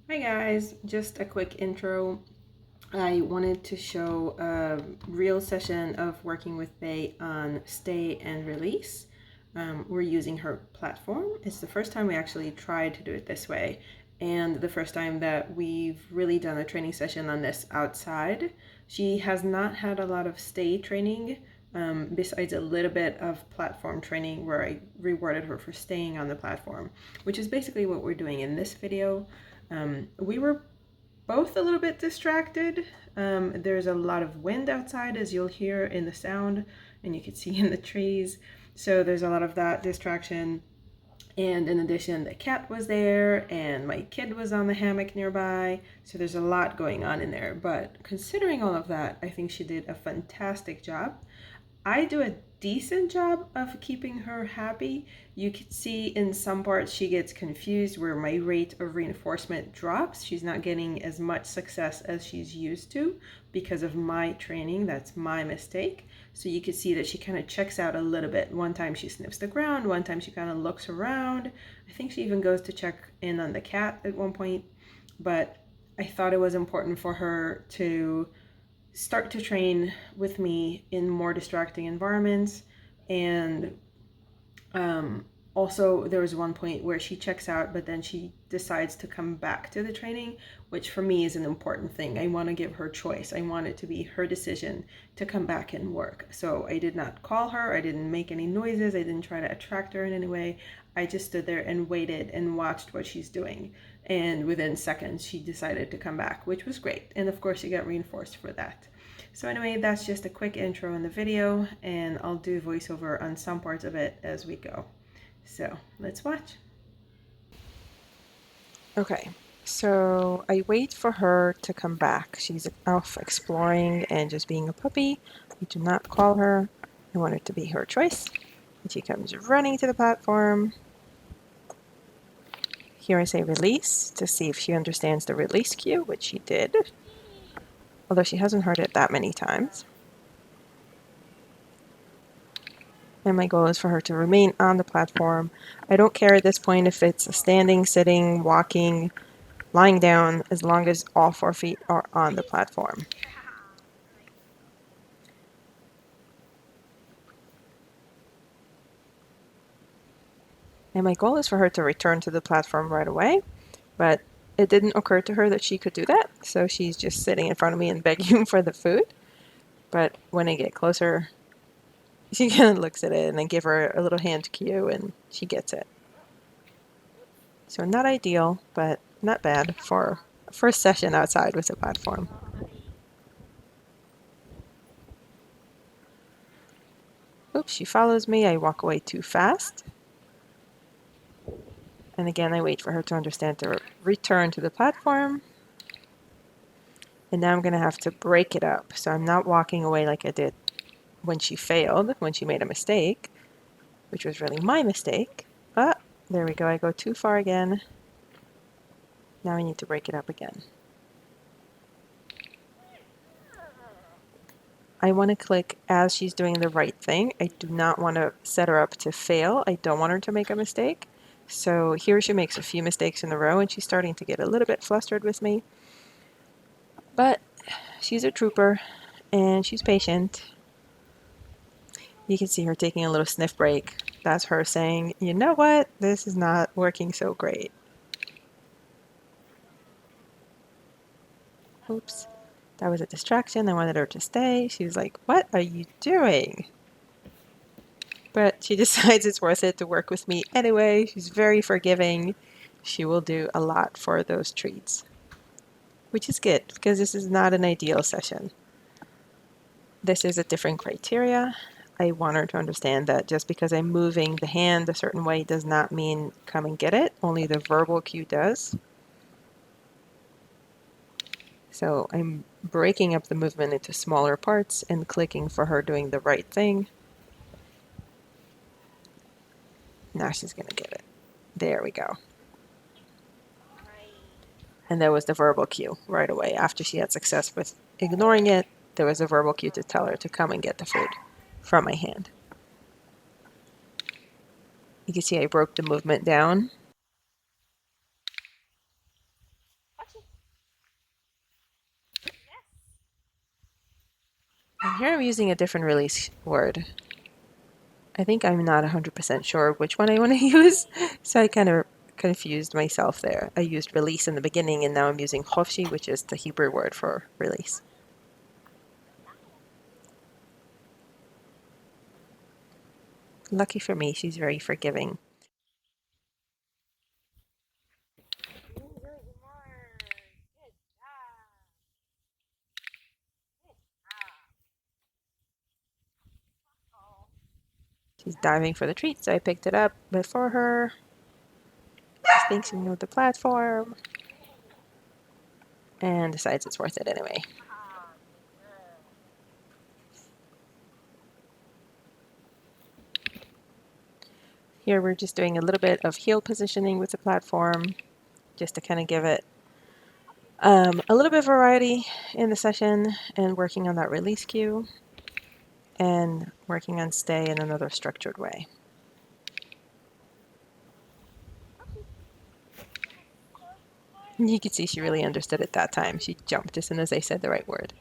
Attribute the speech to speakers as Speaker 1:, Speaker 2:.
Speaker 1: Hi guys, just a quick intro. I wanted to show a real session of working with Faye on stay and release. We're using her platform. It's the first time we actually tried to do it this way, and the first time that we've really done a training session on this outside. She has not had a lot of stay training, besides a little bit of platform training where I rewarded her for staying on the platform, which is basically what we're doing in this video. We were both a little bit distracted. There's a lot of wind outside, as you'll hear in the sound, and you can see in the trees. So there's a lot of that distraction. And in addition, the cat was there, and my kid was on the hammock nearby. So there's a lot going on in there. But considering all of that, I think she did a fantastic job. I do a decent job of keeping her happy. You can see in some parts she gets confused where my rate of reinforcement drops. She's not getting as much success as she's used to because of my training. That's my mistake. So you can see that she kind of checks out a little bit. One time she sniffs the ground, one time she kind of looks around. I think she even goes to check in on the cat at one point. But I thought it was important for her to start to train with me in more distracting environments. And also, there was one point where she checks out, but then she decides to come back to the training, which for me is an important thing. I want to give her choice. I want it to be her decision to come back and work. So I did not call her. I didn't make any noises. I didn't try to attract her in any way. I just stood there and waited and watched what she's doing. And within seconds, she decided to come back, which was great. And of course, she got reinforced for that. So anyway, that's just a quick intro in the video, and I'll do voiceover on some parts of it as we go. So let's watch.
Speaker 2: Okay, so I wait for her to come back. She's off exploring and just being a puppy. I do not call her. I want it to be her choice. And she comes running to the platform. Here I say release to see if she understands the release cue, which she did, although she hasn't heard it that many times. And my goal is for her to remain on the platform. I don't care at this point if it's standing, sitting, walking, lying down, as long as all 4 feet are on the platform. And my goal is for her to return to the platform right away, but it didn't occur to her that she could do that, so she's just sitting in front of me and begging for the food. But when I get closer, she kind of looks at it, and I give her a little hand cue, and she gets it. So not ideal, but not bad for a first session outside with a platform. Oops, she follows me. I walk away too fast. And again, I wait for her to understand to return to the platform. And now I'm going to have to break it up. So I'm not walking away like I did when she failed, when she made a mistake, which was really my mistake. Ah, there we go. I go too far again. Now I need to break it up again. I want to click as she's doing the right thing. I do not want to set her up to fail. I don't want her to make a mistake. So here she makes a few mistakes in a row, and she's starting to get a little bit flustered with me. But she's a trooper, and she's patient. You can see her taking a little sniff break. That's her saying, you know what, this is not working so great. Oops, that was a distraction. I wanted her to stay. She was like, what are you doing? But she decides it's worth it to work with me anyway. She's very forgiving. She will do a lot for those treats, which is good because this is not an ideal session. This is a different criteria. I want her to understand that just because I'm moving the hand a certain way does not mean come and get it. Only the verbal cue does. So I'm breaking up the movement into smaller parts and clicking for her doing the right thing. Now she's going to get it. There we go. And there was the verbal cue right away. After she had success with ignoring it, there was a verbal cue to tell her to come and get the food from my hand. You can see I broke the movement down. Here I'm using a different release word. I think I'm not 100% sure which one I want to use, so I kind of confused myself there. I used release in the beginning, and now I'm using chofshi, which is the Hebrew word for release. Lucky for me, she's very forgiving. She's diving for the treat, so I picked it up before her. She thinks she knows the platform and decides it's worth it anyway. Here we're just doing a little bit of heel positioning with the platform, just to kind of give it a little bit of variety in the session, and working on that release cue and working on stay in another structured way. You could see she really understood it that time. She jumped as soon as I said the right word.